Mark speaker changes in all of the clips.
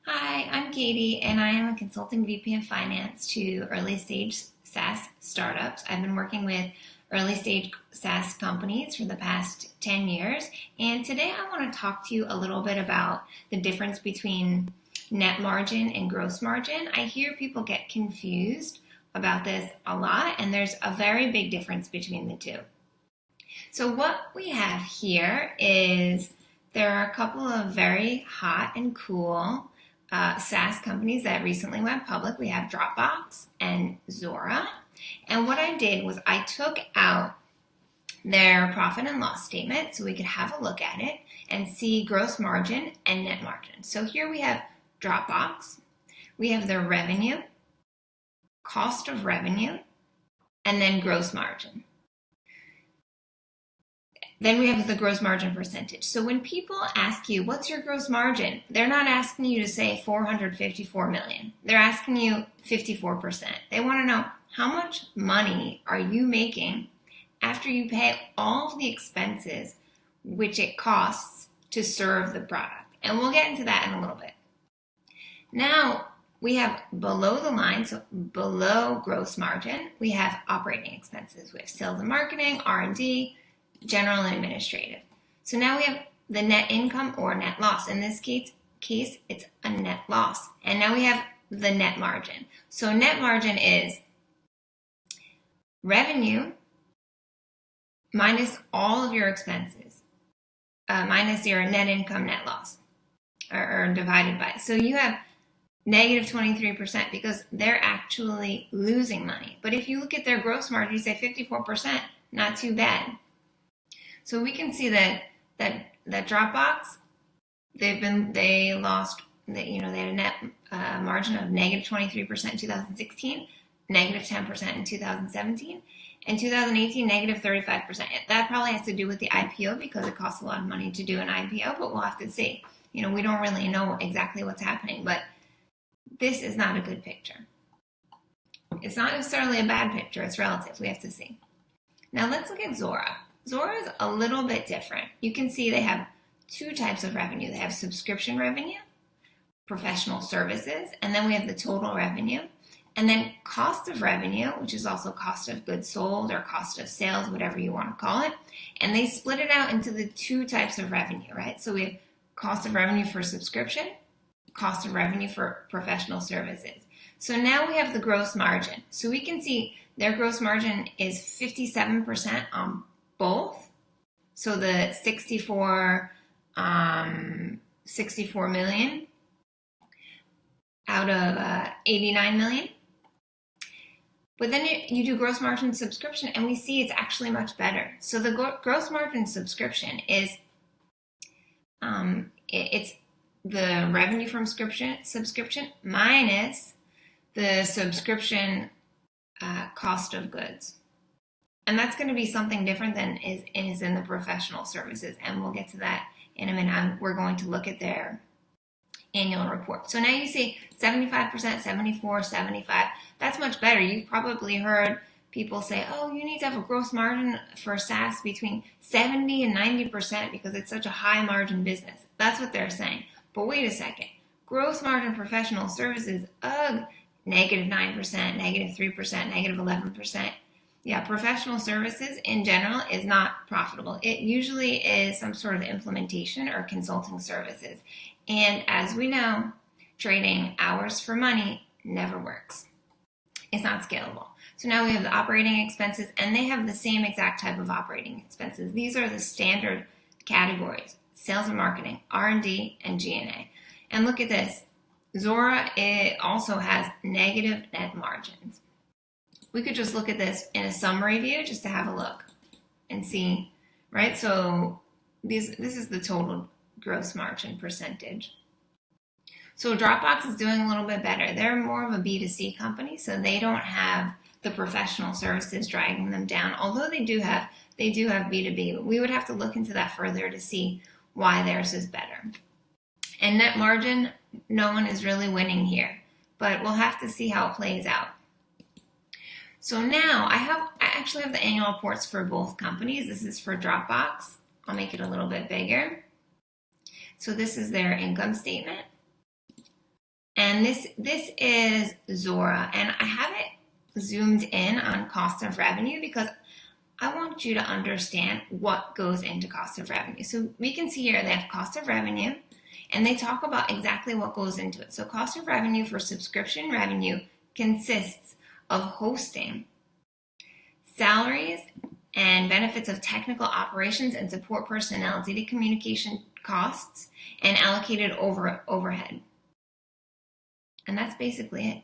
Speaker 1: Hi, I'm Katie, and I am a consulting VP of Finance to early stage SaaS startups. I've been working with early stage SaaS companies for the past 10 years, and today I want to talk to you a little bit about the difference between net margin and gross margin. I hear people get confused about this a lot, and there's a very big difference between the two. So what we have here is there are a couple of very hot and cool SaaS companies that recently went public. We have Dropbox and Zuora. And what I did was I took out their profit and loss statement so we could have a look at it and see gross margin and net margin. So here we have Dropbox. We have their revenue, cost of revenue, and then gross margin. Then we have the gross margin percentage. So when people ask you, what's your gross margin? They're not asking you to say 454 million. They're asking you 54%. They want to know how much money are you making after you pay all of the expenses which it costs to serve the product. And we'll get into that in a little bit. Now we have below the line, so below gross margin, we have operating expenses. We have sales and marketing, R&D, general and administrative. So now we have the net income or net loss. In this case, it's a net loss. And now we have the net margin. So net margin is revenue minus all of your expenses, minus your net income, net loss, or divided by. So you have negative 23% because they're actually losing money. But if you look at their gross margin, you say 54%, not too bad. So we can see that Dropbox, they had a net margin of negative 23% in 2016, negative 10% in 2017, and 2018 negative 35%. That probably has to do with the IPO because it costs a lot of money to do an IPO, but we'll have to see. We don't really know exactly what's happening, but this is not a good picture. It's not necessarily a bad picture. It's relative. We have to see. Now let's look at Zuora. Zuora is a little bit different. You can see they have two types of revenue. They have subscription revenue, professional services, and then we have the total revenue. And then cost of revenue, which is also cost of goods sold or cost of sales, whatever you want to call it. And they split it out into the two types of revenue, right? So we have cost of revenue for subscription, cost of revenue for professional services. So now we have the gross margin. So we can see their gross margin is 57% on both. So the 64 million out of 89 million. But then you do gross margin subscription and we see it's actually much better. So the gross margin subscription is it's the revenue from subscription minus the subscription cost of goods. And that's going to be something different than is in the professional services. And we'll get to that in a minute. We're going to look at their annual report. So now you see 75%, 74, 75. That's much better. You've probably heard people say, oh, you need to have a gross margin for SaaS between 70 and 90% because it's such a high margin business. That's what they're saying. But wait a second. Gross margin professional services, negative 9%, negative 3%, negative 11%. Yeah, professional services in general is not profitable. It usually is some sort of implementation or consulting services. And as we know, trading hours for money never works. It's not scalable. So now we have the operating expenses, and they have the same exact type of operating expenses. These are the standard categories: sales and marketing, R&D, and G&A. And look at this. Zuora, it also has negative net margins. We could just look at this in a summary view just to have a look and see, right? So this is the total gross margin percentage. So Dropbox is doing a little bit better. They're more of a B2C company, so they don't have the professional services dragging them down, although they do have B2B. We would have to look into that further to see why theirs is better. And net margin, no one is really winning here, but we'll have to see how it plays out. So now I actually have the annual reports for both companies. This is for Dropbox. I'll make it a little bit bigger. So this is their income statement. And this is Zuora, and I have it zoomed in on cost of revenue because I want you to understand what goes into cost of revenue. So we can see here they have cost of revenue, and they talk about exactly what goes into it. So cost of revenue for subscription revenue consists of hosting, salaries, and benefits of technical operations and support personnel, data communication costs, and allocated overhead. And that's basically it.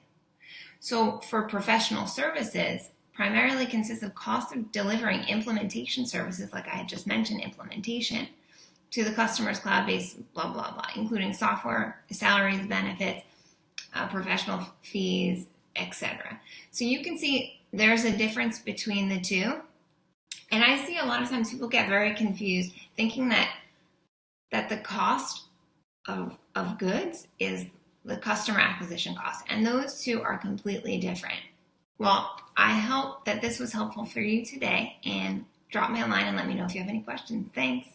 Speaker 1: So for professional services, primarily consists of cost of delivering implementation services, like I had just mentioned, implementation, to the customer's cloud-based blah, blah, blah, including software, salaries, benefits, professional fees, etc. So you can see there's a difference between the two. And I see a lot of times people get very confused thinking that the cost of goods is the customer acquisition cost. And those two are completely different. Well, I hope that this was helpful for you today, and drop me a line and let me know if you have any questions. Thanks.